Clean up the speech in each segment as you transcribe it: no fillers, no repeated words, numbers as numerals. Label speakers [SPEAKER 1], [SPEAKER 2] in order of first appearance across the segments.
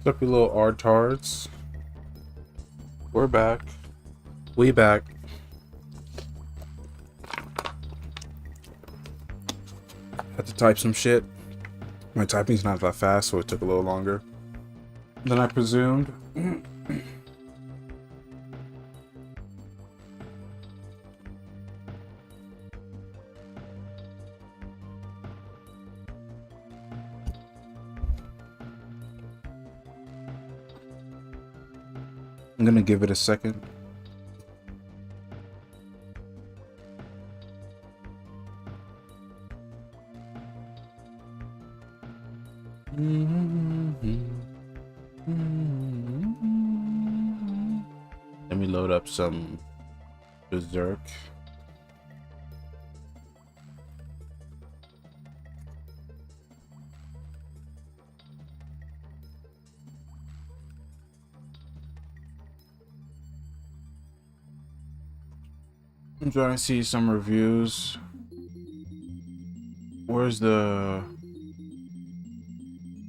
[SPEAKER 1] What's up, you little artards? We're back. We back. Had to type some shit. My typing's not that fast, so it took a little longer than I presumed. I'm gonna give it a second. Let me load up some Berserk. I'm trying to see some reviews. Where's the...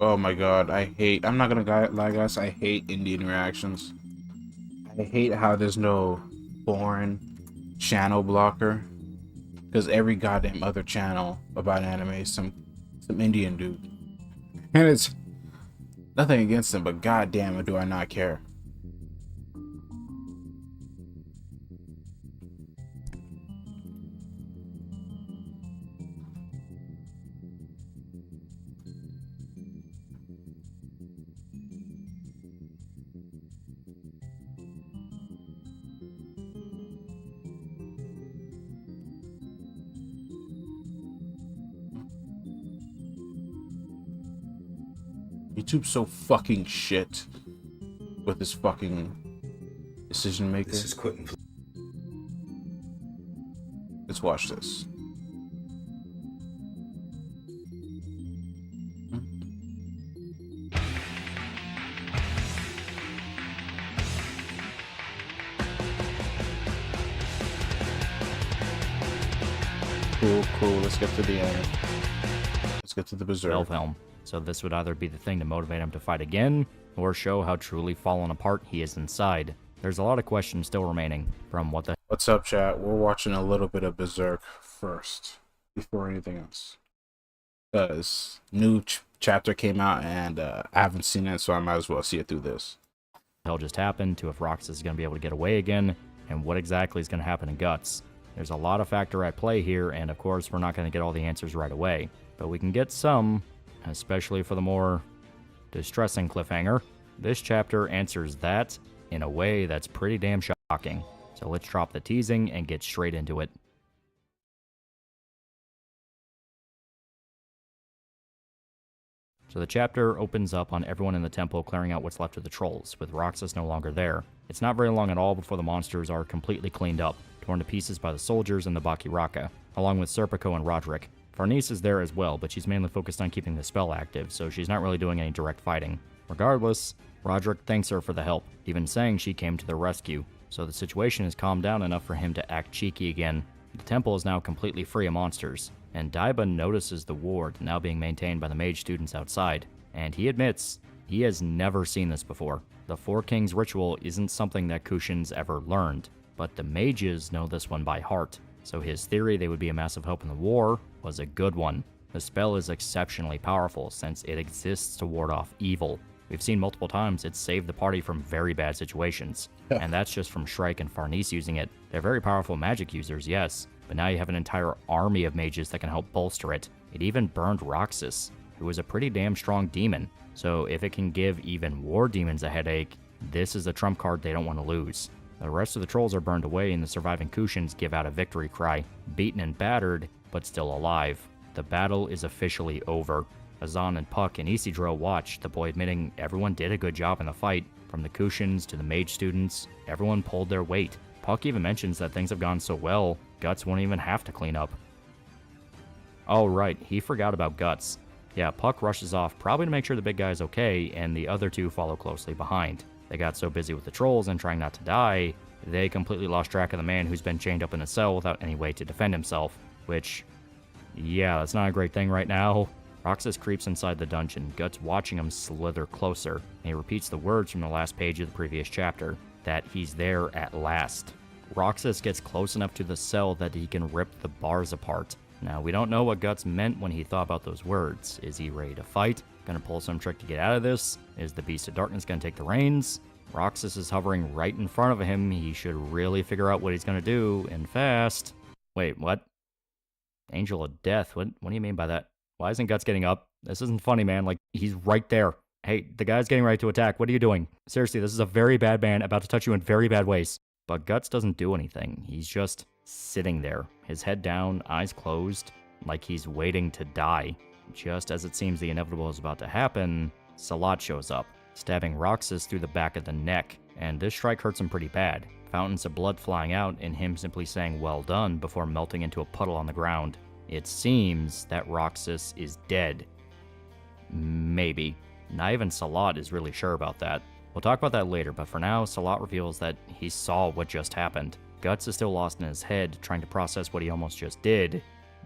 [SPEAKER 1] Oh my god, I'm not gonna lie guys, I hate Indian reactions. I hate how there's no foreign channel blocker. Because every goddamn other channel about anime is some Indian dude. And it's nothing against them, but goddamn it do I not care. YouTube's so fucking shit with this fucking decision maker.
[SPEAKER 2] This is Quentin.
[SPEAKER 1] Let's watch this. Cool. Let's get to the end. Let's get to the Berserk.
[SPEAKER 3] Helm. So this would either be the thing to motivate him to fight again, or show how truly fallen apart he is inside. There's a lot of questions still remaining from what the...
[SPEAKER 1] What's up, chat? We're watching a little bit of Berserk first, before anything else. Because new chapter came out, and I haven't seen it, so I might as well see it through this.
[SPEAKER 3] hell just happened, to if Roxas is going to be able to get away again, and what exactly is going to happen in Guts. There's a lot of factor at play here, and of course we're not going to get all the answers right away, but we can get some, especially for the more distressing cliffhanger. This chapter answers that in a way that's pretty damn shocking. So let's drop the teasing and get straight into it. So the chapter opens up on everyone in the temple clearing out what's left of the trolls, with Roxas no longer there. It's not very long at all before the monsters are completely cleaned up, torn to pieces by the soldiers and the Bakiraka, along with Serpico and Roderick. Farnese is there as well, but she's mainly focused on keeping the spell active, so she's not really doing any direct fighting. Regardless, Roderick thanks her for the help, even saying she came to the rescue, so the situation has calmed down enough for him to act cheeky again. The temple is now completely free of monsters, and Daiba notices the ward now being maintained by the mage students outside, and he admits he has never seen this before. The Four Kings ritual isn't something that Kushin's ever learned, but the mages know this one by heart, so his theory they would be a massive help in the war was a good one. The spell is exceptionally powerful since it exists to ward off evil. We've seen multiple times it's saved the party from very bad situations, and that's just from Shrike and Farnese using it. They're very powerful magic users, yes, but now you have an entire army of mages that can help bolster it. It even burned Roxas, who is a pretty damn strong demon, so if it can give even war demons a headache, this is a trump card they don't want to lose. The rest of the trolls are burned away and the surviving Kushins give out a victory cry, beaten and battered, but still alive. The battle is officially over. Azan and Puck and Isidro watch, the boy admitting everyone did a good job in the fight. From the Kushins to the mage students, everyone pulled their weight. Puck even mentions that things have gone so well, Guts won't even have to clean up. Oh right, he forgot about Guts. Yeah, Puck rushes off, probably to make sure the big guy is okay, and the other two follow closely behind. They got so busy with the trolls and trying not to die, they completely lost track of the man who's been chained up in a cell without any way to defend himself, which, yeah, that's not a great thing right now. Roxas creeps inside the dungeon, Guts watching him slither closer, and he repeats the words from the last page of the previous chapter, that he's there at last. Roxas gets close enough to the cell that he can rip the bars apart. Now, we don't know what Guts meant when he thought about those words. Is he ready to fight? Gonna pull some trick to get out of this? Is the Beast of Darkness gonna take the reins? Roxas is hovering right in front of him. He should really figure out what he's gonna do, and fast. Wait, what? Angel of Death? What do you mean by that? Why isn't Guts getting up? This isn't funny, man. Like, he's right there. Hey, the guy's getting ready to attack. What are you doing? Seriously, this is a very bad man about to touch you in very bad ways. But Guts doesn't do anything. He's just sitting there, his head down, eyes closed, like he's waiting to die. Just as it seems the inevitable is about to happen, Salat shows up, stabbing Roxas through the back of the neck, and this strike hurts him pretty bad. Fountains of blood flying out, and him simply saying well done before melting into a puddle on the ground. It seems that Roxas is dead. Maybe. Not even Salat is really sure about that. We'll talk about that later, but for now, Salat reveals that he saw what just happened. Guts is still lost in his head, trying to process what he almost just did,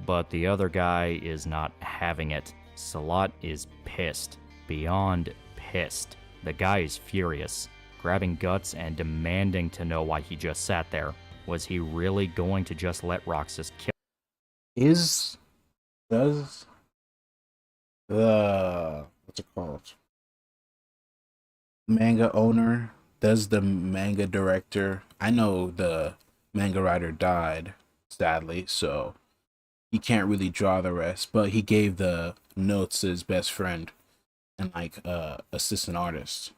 [SPEAKER 3] but the other guy is not having it. Salat is pissed. Beyond pissed. The guy is furious, grabbing Guts and demanding to know why he just sat there. Was he really going to just let Roxas kill?
[SPEAKER 1] Does the, what's it called? Manga owner, does the manga director, I know the manga writer died, sadly, so he can't really draw the rest, but he gave the notes to his best friend and like assistant artist.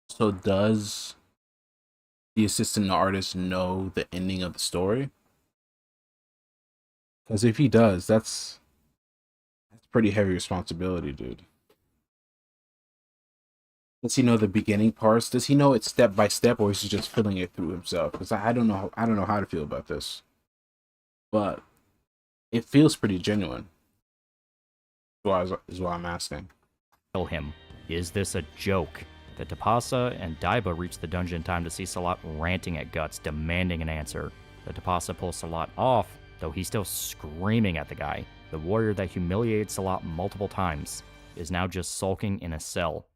[SPEAKER 1] So does the assistant artist know the ending of the story? Because if he does, that's pretty heavy responsibility, dude. Does he know the beginning parts? Does he know it step by step, or is he just filling it through himself? Because I don't know. I don't know how to feel about this, but it feels pretty genuine. Is why I'm asking.
[SPEAKER 3] Kill him. Is this a joke? The Tapasa and Daiba reach the dungeon in time to see Salat ranting at Guts, demanding an answer. The Tapasa pulls Salat off, though he's still screaming at the guy. The warrior that humiliated Salat multiple times is now just sulking in a cell.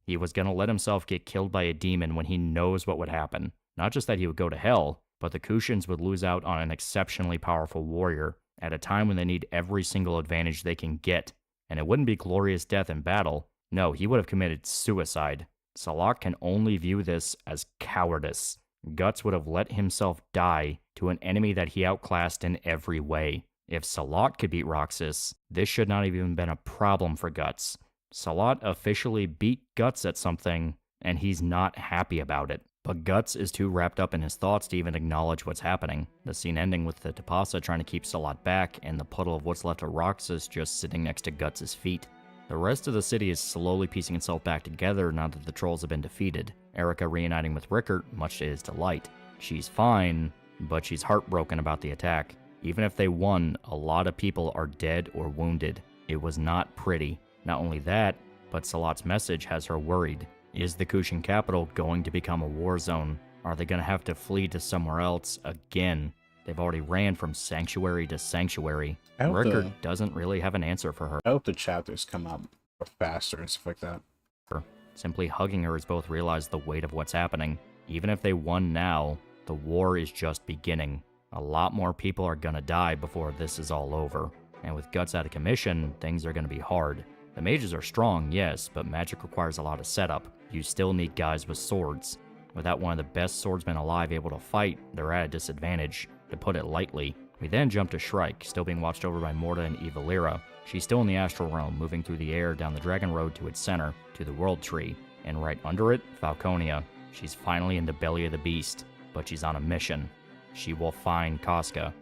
[SPEAKER 3] He was gonna let himself get killed by a demon when he knows what would happen. Not just that he would go to hell, but the Kushans would lose out on an exceptionally powerful warrior at a time when they need every single advantage they can get. And it wouldn't be glorious death in battle. No, he would have committed suicide. Salat can only view this as cowardice. Guts would have let himself die to an enemy that he outclassed in every way. If Salat could beat Roxas, this should not have even been a problem for Guts. Salat officially beat Guts at something, and he's not happy about it. But Guts is too wrapped up in his thoughts to even acknowledge what's happening. The scene ending with the Tapasa trying to keep Salat back, and the puddle of what's left of Roxas just sitting next to Guts' feet. The rest of the city is slowly piecing itself back together now that the trolls have been defeated. Erica reuniting with Rickert, much to his delight. She's fine, but she's heartbroken about the attack. Even if they won, a lot of people are dead or wounded. It was not pretty. Not only that, but Salat's message has her worried. Is the Kushan capital going to become a war zone? Are they going to have to flee to somewhere else again? They've already ran from sanctuary to sanctuary. Rickert doesn't really have an answer for her.
[SPEAKER 1] I hope the chapters come out faster and stuff like that.
[SPEAKER 3] Simply hugging her as both realize the weight of what's happening. Even if they won now, the war is just beginning. A lot more people are gonna die before this is all over. And with Guts out of commission, things are gonna be hard. The mages are strong, yes, but magic requires a lot of setup. You still need guys with swords. Without one of the best swordsmen alive able to fight, they're at a disadvantage, to put it lightly. We then jump to Shrike, still being watched over by Morta and Evalira. She's still in the astral realm, moving through the air down the Dragon Road to its center, to the World Tree. And right under it, Falconia. She's finally in the belly of the beast, but she's on a mission. She will find Casca.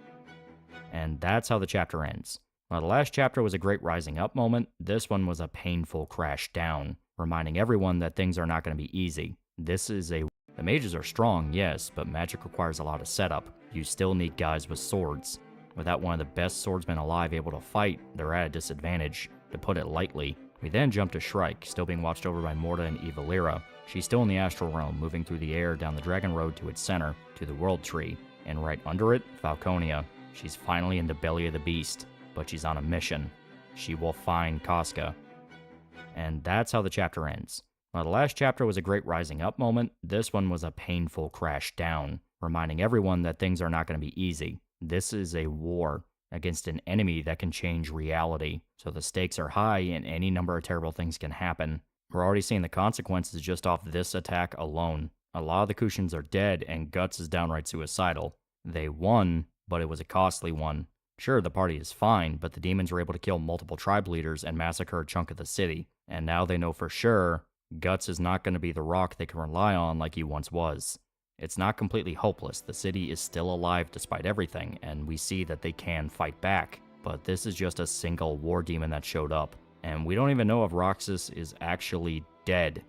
[SPEAKER 3] And that's how the chapter ends. While the last chapter was a great rising up moment, this one was a painful crash down, reminding everyone that things are not going to be easy. The mages are strong, yes, but magic requires a lot of setup. You still need guys with swords. Without one of the best swordsmen alive able to fight, they're at a disadvantage, to put it lightly. We then jump to Shrike, still being watched over by Morta and Evalira. She's still in the astral realm, moving through the air down the Dragon Road to its center, to the World Tree. And right under it, Falconia. She's finally in the belly of the beast, but she's on a mission. She will find Casca. And that's how the chapter ends. While the last chapter was a great rising up moment, this one was a painful crash down, reminding everyone that things are not going to be easy. This is a war against an enemy that can change reality, so the stakes are high and any number of terrible things can happen. We're already seeing the consequences just off this attack alone. A lot of the Kushins are dead, and Guts is downright suicidal. They won, but it was a costly one. Sure, the party is fine, but the demons were able to kill multiple tribe leaders and massacre a chunk of the city, and now they know for sure Guts is not going to be the rock they can rely on like he once was. It's not completely hopeless. The city is still alive despite everything, and we see that they can fight back, but this is just a single war demon that showed up, and we don't even know if Roxas is actually dead.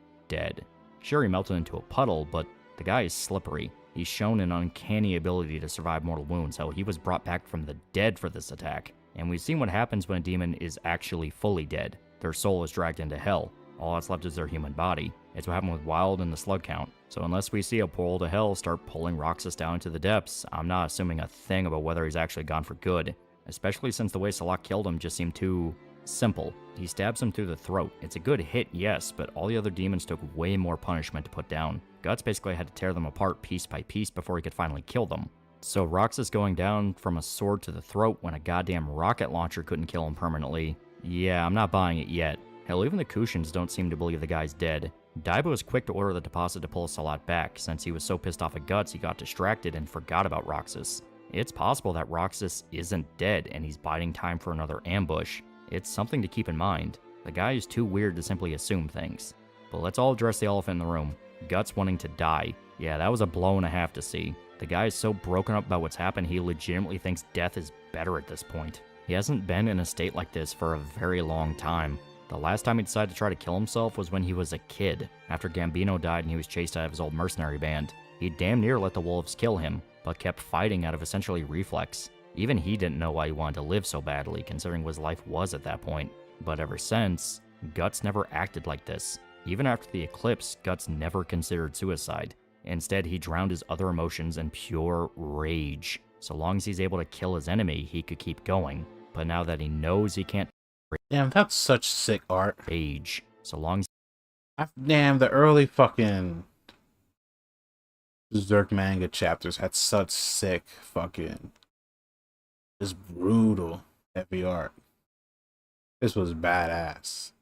[SPEAKER 3] Sure, he melted into a puddle, but the guy is slippery. He's shown an uncanny ability to survive mortal wounds, so he was brought back from the dead for this attack, and we've seen what happens when a demon is actually fully dead. Their soul is dragged into hell. All that's left is their human body. It's what happened with Wild and the Slug Count. So unless we see a portal to hell start pulling Roxas down into the depths, I'm not assuming a thing about whether he's actually gone for good. Especially since the way Salak killed him just seemed too simple. He stabs him through the throat. It's a good hit, yes, but all the other demons took way more punishment to put down. Guts basically had to tear them apart piece by piece before he could finally kill them. So Roxas going down from a sword to the throat when a goddamn rocket launcher couldn't kill him permanently, yeah, I'm not buying it yet. Hell, even the Kushins don't seem to believe the guy's dead. Daiba was quick to order the deposit to pull Salat back, since he was so pissed off at Guts he got distracted and forgot about Roxas. It's possible that Roxas isn't dead and he's biding time for another ambush. It's something to keep in mind. The guy is too weird to simply assume things. But let's all address the elephant in the room. Guts wanting to die. Yeah, that was a blow and a half to see. The guy is so broken up about what's happened he legitimately thinks death is better at this point. He hasn't been in a state like this for a very long time. The last time he decided to try to kill himself was when he was a kid, after Gambino died and he was chased out of his old mercenary band. He damn near let the wolves kill him, but kept fighting out of essentially reflex. Even he didn't know why he wanted to live so badly, considering what his life was at that point. But ever since, Guts never acted like this. Even after the eclipse, Guts never considered suicide. Instead, he drowned his other emotions in pure rage. So long as he's able to kill his enemy, he could keep going. But now that he knows he can't
[SPEAKER 1] Damn, that's such sick art.
[SPEAKER 3] rage, so long as
[SPEAKER 1] Damn, the early fucking Berserk manga chapters had such sick fucking, just brutal heavy art. This was badass.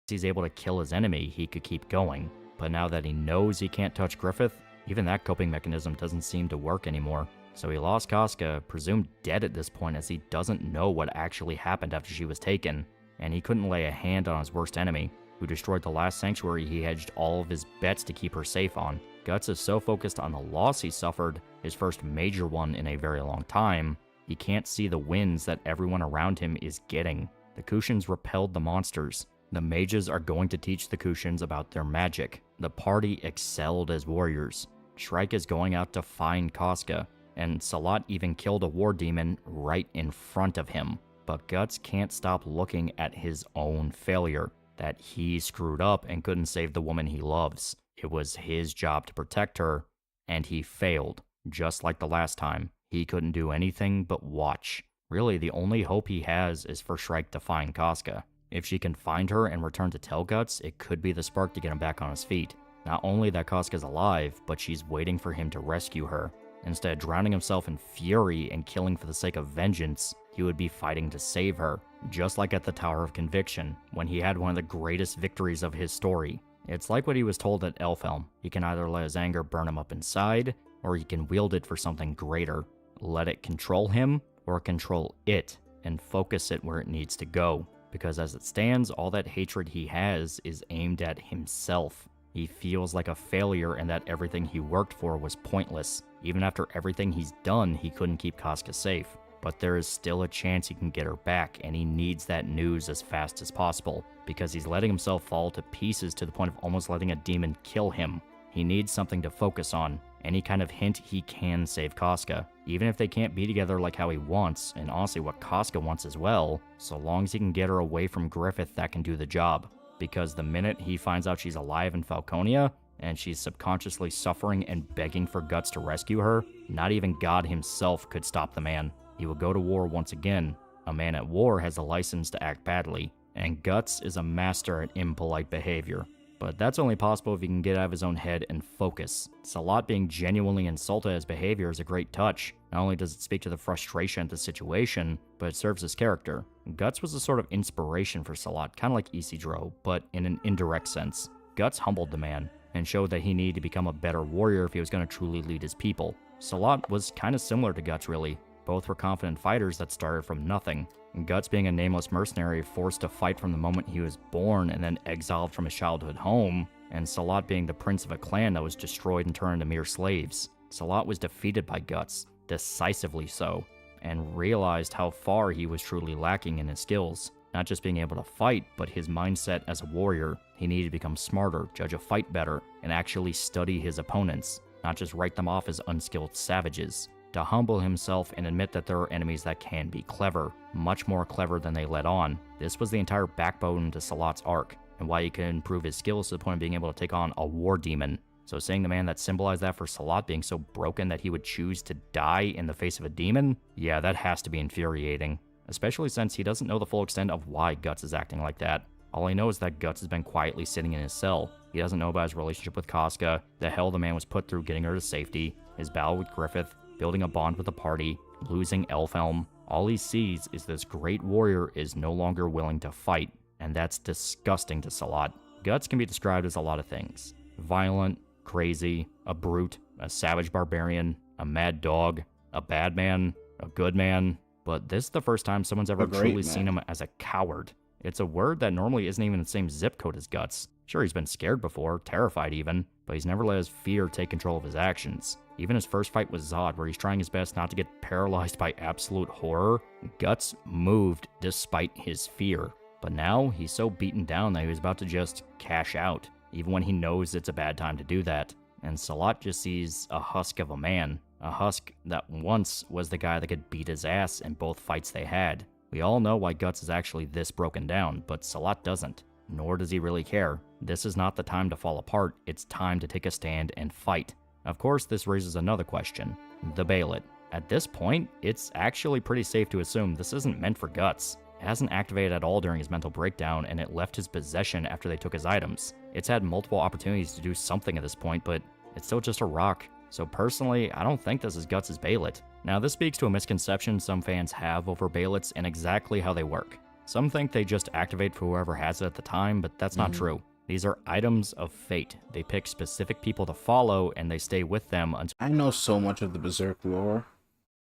[SPEAKER 3] he's able to kill his enemy, he could keep going. But now that he knows he can't touch Griffith, even that coping mechanism doesn't seem to work anymore. So he lost Casca, presumed dead at this point as he doesn't know what actually happened after she was taken, and he couldn't lay a hand on his worst enemy, who destroyed the last sanctuary he hedged all of his bets to keep her safe on. Guts is so focused on the loss he suffered, his first major one in a very long time, he can't see the wins that everyone around him is getting. The Kushins repelled the monsters. The mages are going to teach the Kushins about their magic. The party excelled as warriors. Shrike is going out to find Casca, and Salat even killed a war demon right in front of him. But Guts can't stop looking at his own failure, that he screwed up and couldn't save the woman he loves. It was his job to protect her, and he failed, just like the last time. He couldn't do anything but watch. Really, the only hope he has is for Shrike to find Casca. If she can find her and return to tell Guts, it could be the spark to get him back on his feet. Not only that Casca's alive, but she's waiting for him to rescue her. Instead of drowning himself in fury and killing for the sake of vengeance, he would be fighting to save her, just like at the Tower of Conviction, when he had one of the greatest victories of his story. It's like what he was told at Elfhelm. He can either let his anger burn him up inside, or he can wield it for something greater. Let it control him, or control it, and focus it where it needs to go. Because as it stands, all that hatred he has is aimed at himself. He feels like a failure and that everything he worked for was pointless. Even after everything he's done, he couldn't keep Casca safe. But there is still a chance he can get her back, and he needs that news as fast as possible, because he's letting himself fall to pieces to the point of almost letting a demon kill him. He needs something to focus on, any kind of hint he can save Casca, even if they can't be together like how he wants, and honestly what Casca wants as well, so long as he can get her away from Griffith, that can do the job. Because the minute he finds out she's alive in Falconia, and she's subconsciously suffering and begging for Guts to rescue her, not even God himself could stop the man. he would go to war once again. A man at war has a license to act badly, and Guts is a master at impolite behavior. But that's only possible if he can get out of his own head and focus. Salat being genuinely insulted at his behavior is a great touch. Not only does it speak to the frustration at the situation, but it serves his character. Guts was a sort of inspiration for Salat, kind of like Isidro, but in an indirect sense. Guts humbled the man, and showed that he needed to become a better warrior if he was going to truly lead his people. Salat was kind of similar to Guts, really. Both were confident fighters that started from nothing. Guts being a nameless mercenary forced to fight from the moment he was born and then exiled from his childhood home, and Salat being the prince of a clan that was destroyed and turned into mere slaves. Salat was defeated by Guts, decisively so, and realized how far he was truly lacking in his skills. Not just being able to fight, but his mindset as a warrior. He needed to become smarter, judge a fight better, and actually study his opponents, not just write them off as unskilled savages. To humble himself and admit that there are enemies that can be clever, much more clever than they let on. This was the entire backbone to Salat's arc, and why he could improve his skills to the point of being able to take on a war demon. So seeing the man that symbolized that for Salat being so broken that he would choose to die in the face of a demon, yeah, that has to be infuriating. Especially since he doesn't know the full extent of why Guts is acting like that. All he knows is that Guts has been quietly sitting in his cell. He doesn't know about his relationship with Casca, the hell the man was put through getting her to safety, his battle with Griffith, building a bond with the party, losing Elfhelm. All he sees is this great warrior is no longer willing to fight, and that's disgusting to Salat. Guts can be described as a lot of things. Violent, crazy, a brute, a savage barbarian, a mad dog, a bad man, a good man. But this is the first time someone's ever truly seen him as a coward. It's a word that normally isn't even in the same zip code as Guts. Sure, he's been scared before, terrified even, but he's never let his fear take control of his actions. Even his first fight with Zod, where he's trying his best not to get paralyzed by absolute horror, Guts moved despite his fear. But now, he's so beaten down that he was about to just cash out, even when he knows it's a bad time to do that. And Salat just sees a husk of a man. A husk that once was the guy that could beat his ass in both fights they had. We all know why Guts is actually this broken down, but Salat doesn't. Nor does he really care. This is not the time to fall apart, it's time to take a stand and fight. Of course, this raises another question. The Bailet. At this point, it's actually pretty safe to assume this isn't meant for Guts. It hasn't activated at all during his mental breakdown, and it left his possession after they took his items. It's had multiple opportunities to do something at this point, but it's still just a rock. So personally, I don't think this is Guts' Bailet. Now this speaks to a misconception some fans have over Bailets and exactly how they work. Some think they just activate for whoever has it at the time, but that's not true. These are items of fate. They pick specific people to follow and they stay with them until—
[SPEAKER 1] I know so much of the Berserk lore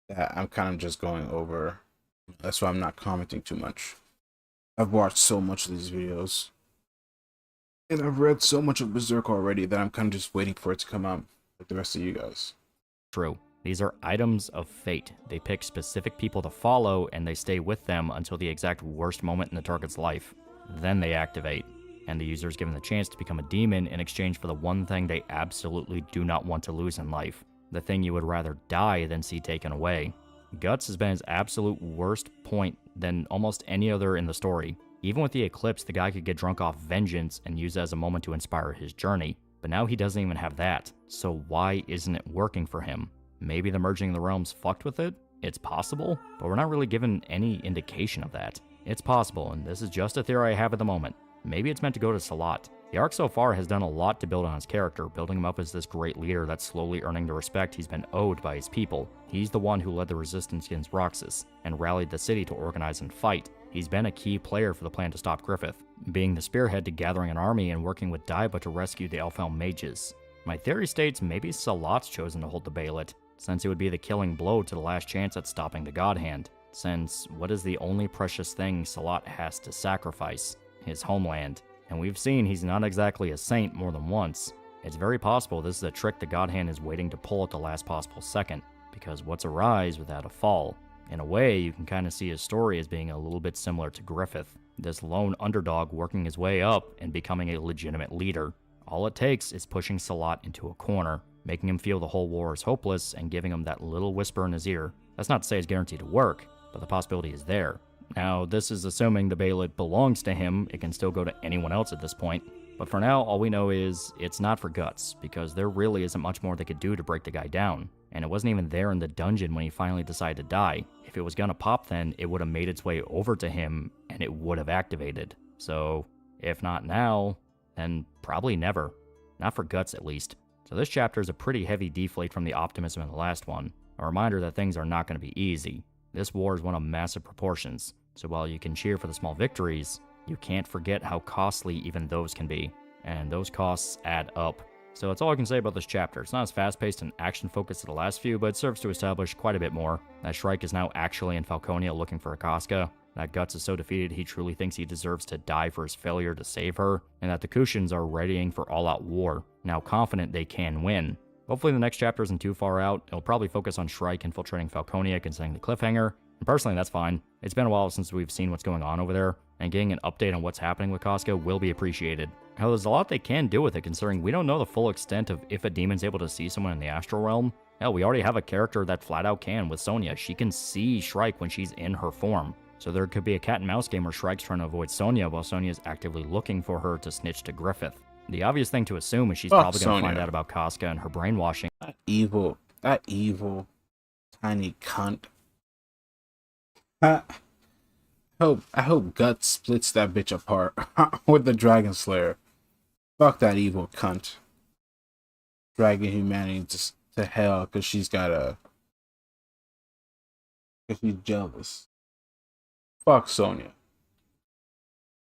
[SPEAKER 1] that I'm kind of just going over. That's why I'm not commenting too much. I've watched so much of these videos. And I've read so much of Berserk already that I'm kind of just waiting for it to come out. Like the rest of you guys.
[SPEAKER 3] True. These are items of fate. They pick specific people to follow, and they stay with them until the exact worst moment in the target's life. Then they activate, and the user is given the chance to become a demon in exchange for the one thing they absolutely do not want to lose in life. The thing you would rather die than see taken away. Guts has been his absolute worst point than almost any other in the story. Even with the Eclipse, the guy could get drunk off vengeance and use it as a moment to inspire his journey. But now he doesn't even have that, so why isn't it working for him? Maybe the merging of the realms fucked with it? It's possible, but we're not really given any indication of that. It's possible, and this is just a theory I have at the moment. Maybe it's meant to go to Salat. The arc so far has done a lot to build on his character, building him up as this great leader that's slowly earning the respect he's been owed by his people. He's the one who led the resistance against Roxas, and rallied the city to organize and fight. He's been a key player for the plan to stop Griffith, being the spearhead to gathering an army and working with Daiba to rescue the Elfhelm mages. My theory states maybe Salat's chosen to hold the Bailet, since it would be the killing blow to the last chance at stopping the God Hand, since what is the only precious thing Salat has to sacrifice? His homeland. And we've seen he's not exactly a saint more than once. It's very possible this is a trick the God Hand is waiting to pull at the last possible second, because what's a rise without a fall? In a way, you can kind of see his story as being a little bit similar to Griffith, this lone underdog working his way up and becoming a legitimate leader. All it takes is pushing Salat into a corner, making him feel the whole war is hopeless and giving him that little whisper in his ear. That's not to say it's guaranteed to work, but the possibility is there. Now, this is assuming the Bailet belongs to him. It can still go to anyone else at this point. But for now, all we know is it's not for Guts, because there really isn't much more they could do to break the guy down. and it wasn't even there in the dungeon when he finally decided to die. If it was gonna pop then, it would have made its way over to him and it would have activated. So, if not now, then probably never. Not for Guts at least. So this chapter is a pretty heavy deflate from the optimism in the last one. A reminder that things are not going to be easy. This war is one of massive proportions, so while you can cheer for the small victories, you can't forget how costly even those can be. And those costs add up. So that's all I can say about this chapter. It's not as fast-paced and action-focused as the last few, but it serves to establish quite a bit more. That Shrike is now actually in Falconia looking for Akaska. That Guts is so defeated he truly thinks he deserves to die for his failure to save her. And that the Kushans are readying for all-out war, now confident they can win. Hopefully the next chapter isn't too far out. It'll probably focus on Shrike infiltrating Falconia considering the cliffhanger. And personally, that's fine. It's been a while since we've seen what's going on over there, and getting an update on what's happening with Casca will be appreciated. Hell, there's a lot they can do with it, considering we don't know the full extent of if a demon's able to see someone in the astral realm. Hell, we already have a character that flat out can with Sonya. She can see Shrike when she's in her form. So there could be a cat and mouse game where Shrike's trying to avoid Sonya while Sonya's actively looking for her to snitch to Griffith. The obvious thing to assume is she's probably going to find out about Casca and her brainwashing.
[SPEAKER 1] That evil, tiny cunt. I hope Guts splits that bitch apart with the Dragon Slayer. Fuck that evil cunt. Dragging humanity to hell because she's jealous. Fuck Sonya.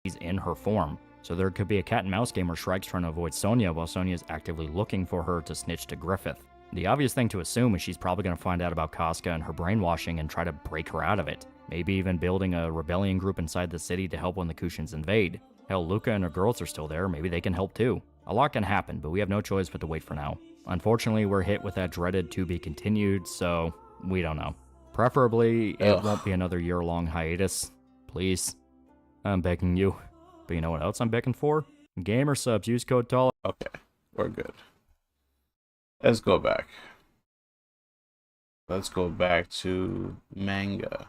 [SPEAKER 3] She's in her form. So there could be a cat and mouse game where Shrike's trying to avoid Sonya while Sonya's actively looking for her to snitch to Griffith. The obvious thing to assume is she's probably going to find out about Casca and her brainwashing and try to break her out of it. Maybe even building a rebellion group inside the city to help when the Kushans invade. Hell, Luca and her girls are still there, maybe they can help too. A lot can happen, but we have no choice but to wait for now. Unfortunately, we're hit with that dreaded to be continued, so we don't know. Preferably, it won't be another year-long hiatus. Please. I'm begging you. But you know what else I'm begging for? Gamer subs, use code TALL.
[SPEAKER 1] Okay, we're good. Let's go back. Let's go back to manga.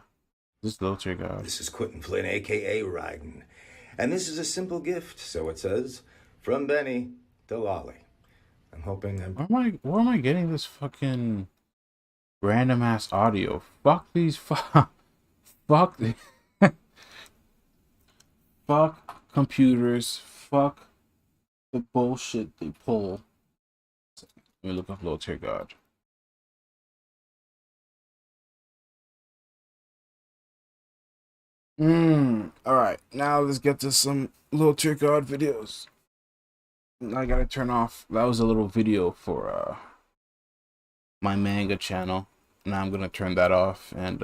[SPEAKER 1] This low tier guy.
[SPEAKER 2] This is Quentin Flynn, a.k.a. Raiden. And this is a simple gift, so it says, from Benny to Lolly. I'm hoping
[SPEAKER 1] Where am I getting this fucking random ass audio? Fuck these fuck computers. Fuck the bullshit they pull. Let me look up low tier god. Alright, now let's get to some low tier god videos. I gotta turn off. That was a little video for my manga channel. Now I'm gonna turn that off and